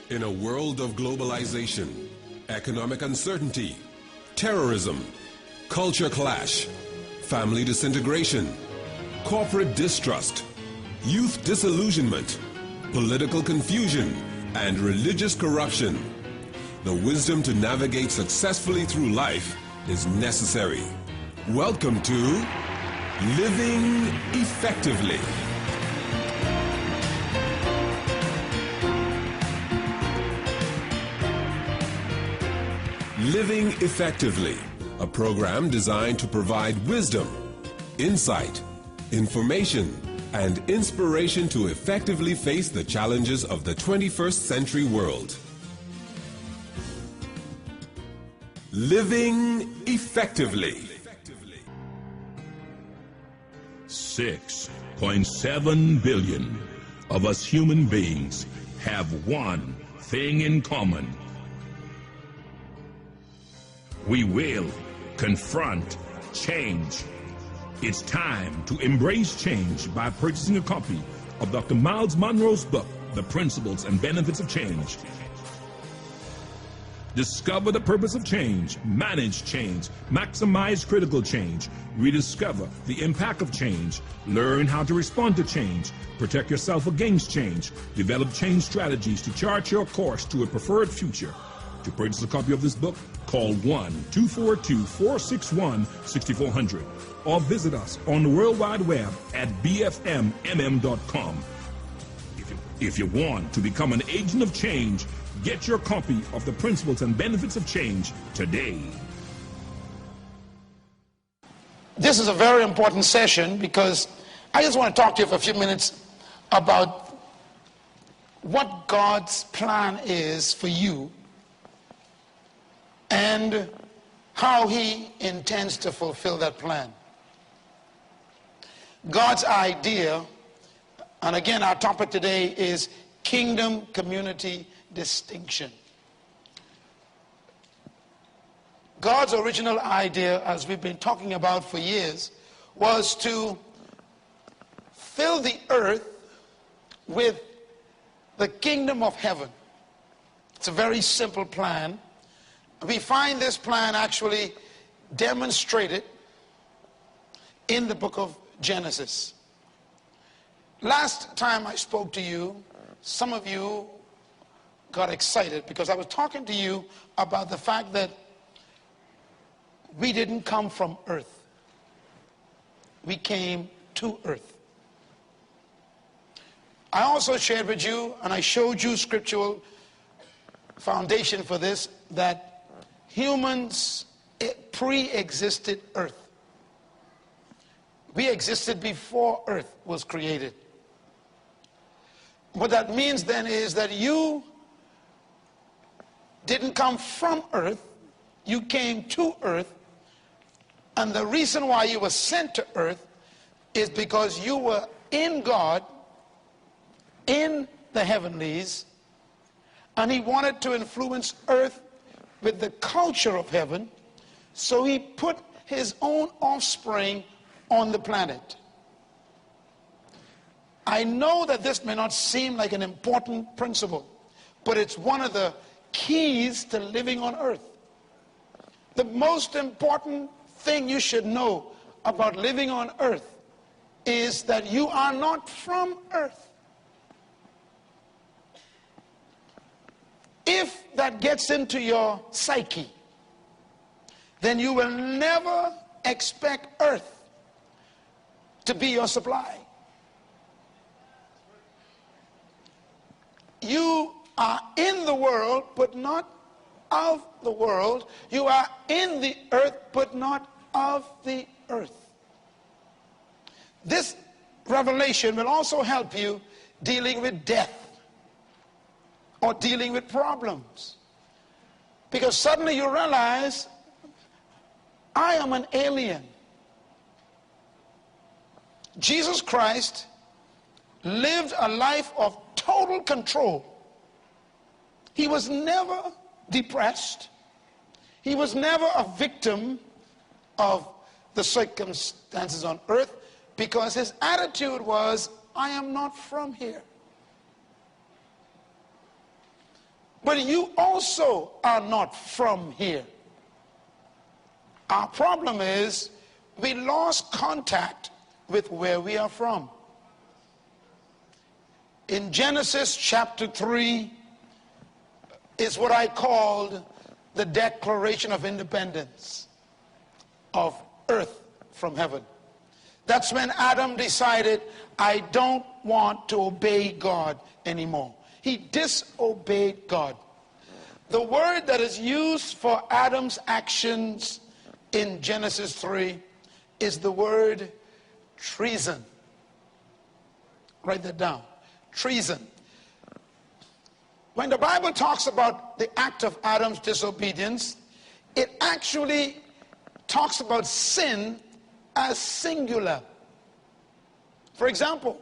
In a world of globalization, economic uncertainty, terrorism, culture clash, family disintegration, corporate distrust, youth disillusionment, political confusion, and religious corruption, the wisdom to navigate successfully through life is necessary. Welcome to Living Effectively. Living Effectively, a program designed to provide wisdom, insight, information, and inspiration to effectively face the challenges of the 21st century world. Living Effectively. 6.7 billion of us human beings have one thing in common. We will confront change. It's time to embrace change by purchasing a copy of Dr. Myles Munroe's book, The Principles and Benefits of Change. Discover the purpose of change, manage change, maximize critical change, rediscover the impact of change, learn how to respond to change, protect yourself against change, develop change strategies to chart your course to a preferred future. To purchase a copy of this book, call 1-242-461-6400 or visit us on the World Wide Web at bfmmm.com. If you want to become an agent of change, get your copy of The Principles and Benefits of Change today. This is a very important session because I just want to talk to you for a few minutes about what God's plan is for you and how he intends to fulfill that plan. God's idea, and again our topic today is kingdom community distinction. God's original idea, as we've been talking about for years, was to fill the earth with the kingdom of heaven. It's a very simple plan. We find this plan actually demonstrated in the book of Genesis. Last time I spoke to you, some of you got excited because I was talking to you about the fact that we didn't come from earth. We came to earth. I also shared with you, and I showed you scriptural foundation for this, that humans pre-existed earth. We existed before earth was created. What that means then is that you didn't come from earth, you came to earth, and the reason why you were sent to earth is because you were in God, in the heavenlies, and he wanted to influence earth with the culture of heaven, so he put his own offspring on the planet. I know that this may not seem like an important principle, but it's one of the keys to living on earth. The most important thing you should know about living on earth is that you are not from earth. If that gets into your psyche, then you will never expect earth to be your supply. You are in the world, but not of the world. You are in the earth, but not of the earth. This revelation will also help you dealing with death or dealing with problems. Because suddenly you realize, I am an alien. Jesus Christ lived a life of total control. He was never depressed. He was never a victim of the circumstances on earth, because his attitude was, I am not from here. but you also are not from here. Our problem is we lost contact with where we are from. In Genesis chapter 3 is what I called the Declaration of Independence of earth from heaven. That's when Adam decided, I don't want to obey God anymore. He disobeyed God. The word that is used for Adam's actions in Genesis 3 is the word treason. Write that down. Treason. When the Bible talks about the act of Adam's disobedience, it actually talks about sin as singular. For example,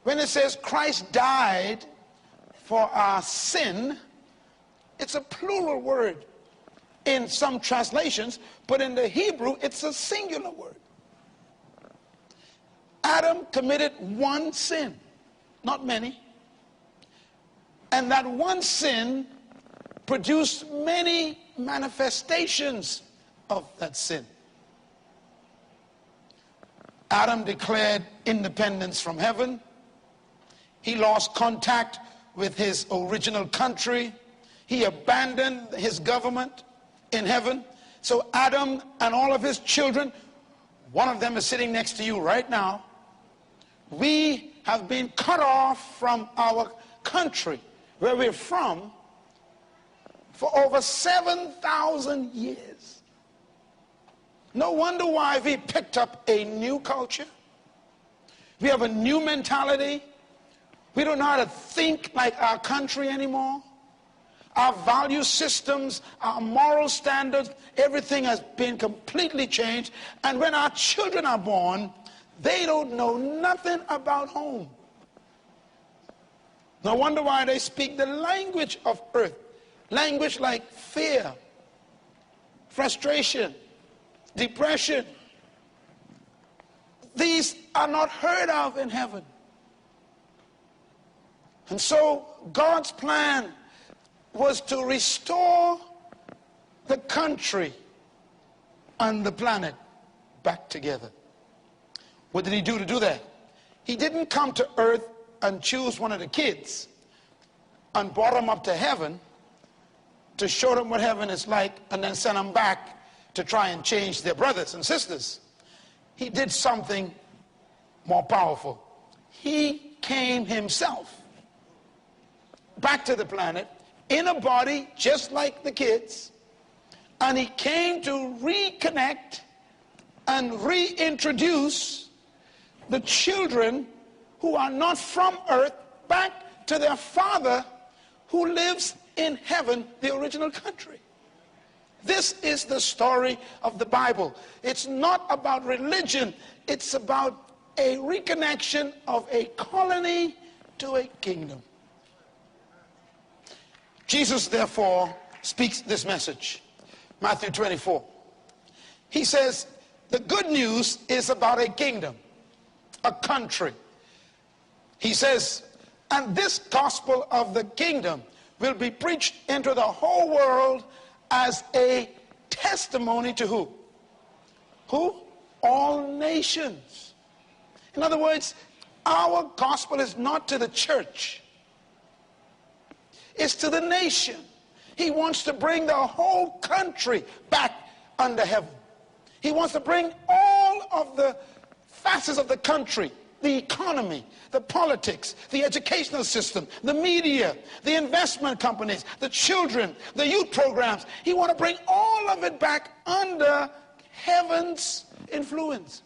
when it says Christ died for our sin, it's a plural word in some translations, but in the Hebrew, it's a singular word. Adam committed one sin, not many. And that one sin produced many manifestations of that sin. Adam declared independence from heaven. He lost contact with his original country. He abandoned his government in heaven. So Adam and all of his children, one of them is sitting next to you right now. We have been cut off from our country, where we're from, for over 7,000 years. No wonder why we picked up a new culture. We have a new mentality. We don't know how to think like our country anymore. Our value systems, our moral standards, everything has been completely changed. And when our children are born, they don't know nothing about home. No wonder why they speak the language of earth. Language like fear, frustration, depression. These are not heard of in heaven. And so God's plan was to restore the country and the planet back together. What did he do to do that? He didn't come to earth and choose one of the kids and brought them up to heaven to show them what heaven is like and then send them back to try and change their brothers and sisters. He did something more powerful. He came himself back to the planet in a body just like the kids, and he came to reconnect and reintroduce the children who are not from earth back to their father who lives in heaven, the original country. This is the story of the Bible. It's not about religion. It's about a reconnection of a colony to a kingdom. Jesus, therefore, speaks this message. Matthew 24. He says, the good news is about a kingdom, a country. He says, and this gospel of the kingdom will be preached into the whole world as a testimony to who? Who? All nations. In other words, our gospel is not to the church. It's to the nation. He wants to bring the whole country back under heaven. He wants to bring all of the facets of the country, the economy, the politics, the educational system, the media, the investment companies, the children, the youth programs. He wants to bring all of it back under heaven's influence.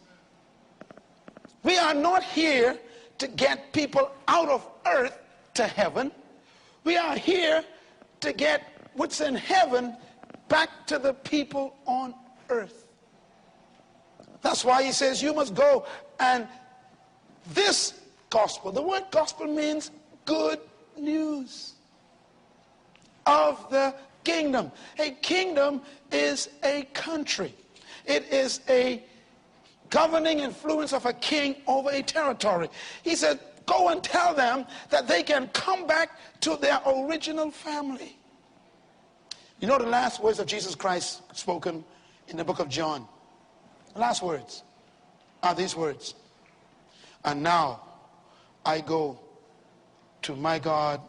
We are not here to get people out of earth to heaven. We are here to get what's in heaven back to the people on earth. That's why he says you must go, and this gospel, the word gospel means good news of the kingdom. A kingdom is a country. It is a governing influence of a king over a territory. He said, go and tell them that they can come back to their original family. You know the last words of Jesus Christ spoken in the book of John? The last words are these words. And now I go to my God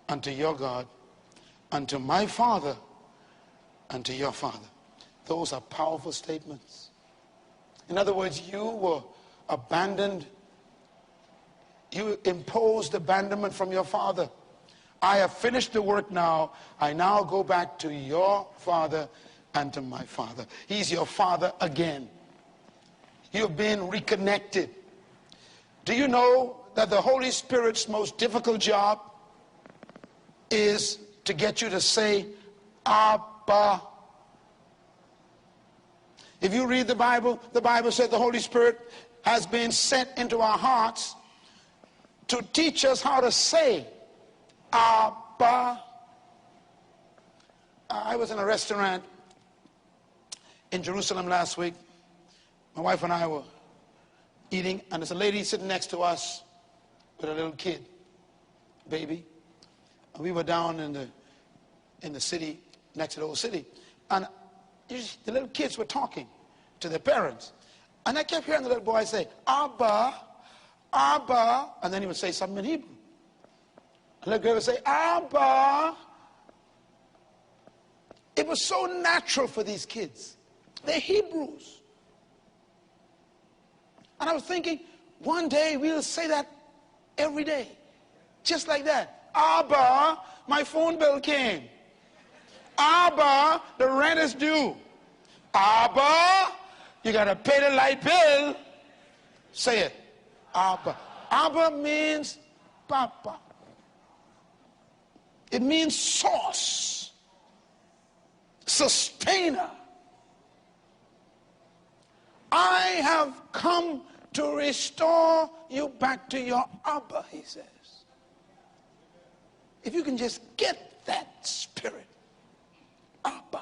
and to your God and to my Father and to your Father. Those are powerful statements. In other words, you were abandoned. You imposed abandonment from your father. I have finished the work now. I now go back to your Father and to my Father. He's your Father again. You've been reconnected. Do you know that the Holy Spirit's most difficult job is to get you to say, Abba? If you read the Bible said the Holy Spirit has been sent into our hearts to teach us how to say, Abba. I was in a restaurant in Jerusalem last week. My wife and I were eating, and there's a lady sitting next to us with a little kid, baby. And we were down in the city, next to the old city, and the little kids were talking to their parents. And I kept hearing the little boy say, Abba, Abba, and then he would say something in Hebrew. And the little girl would say, Abba. It was so natural for these kids. They're Hebrews. And I was thinking, one day we'll say that every day. Just like that. Abba, my phone bill came. Abba, the rent is due. Abba, you got to pay the light bill. Say it. Abba. Abba means Papa. It means source, sustainer. I have come to restore you back to your Abba, he says. If you can just get that spirit, Abba.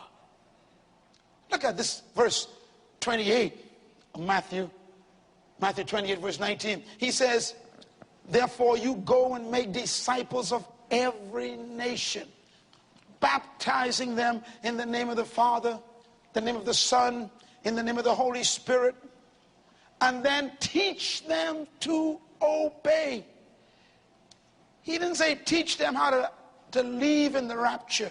Look at this verse 28 of Matthew 28 verse 19. He says, therefore you go and make disciples of every nation, baptizing them in the name of the Father, the name of the Son, in the name of the Holy Spirit, and then teach them to obey. He didn't say teach them how to leave in the rapture.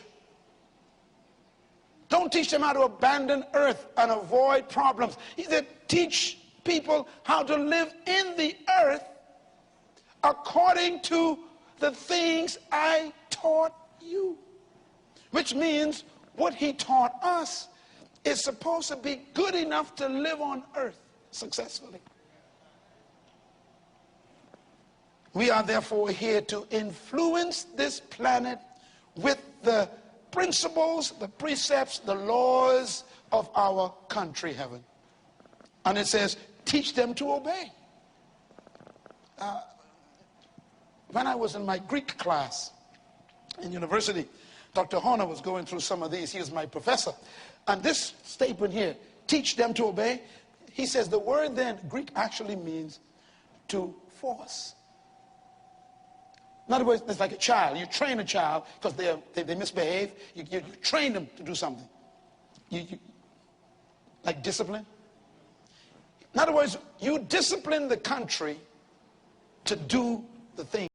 Don't teach them how to abandon earth and avoid problems. He said teach people how to live in the earth according to the things I taught you. Which means what he taught us is supposed to be good enough to live on earth successfully. We are therefore here to influence this planet with the principles, the precepts, the laws of our country, heaven. And it says, teach them to obey. When I was in my Greek class in university, Dr. Horner was going through some of these. He was my professor. And this statement here, teach them to obey, he says the word then, Greek actually means to force. In other words, it's like a child. You train a child because they misbehave. You train them to do something. Like discipline. In other words, you discipline the country to do the thing.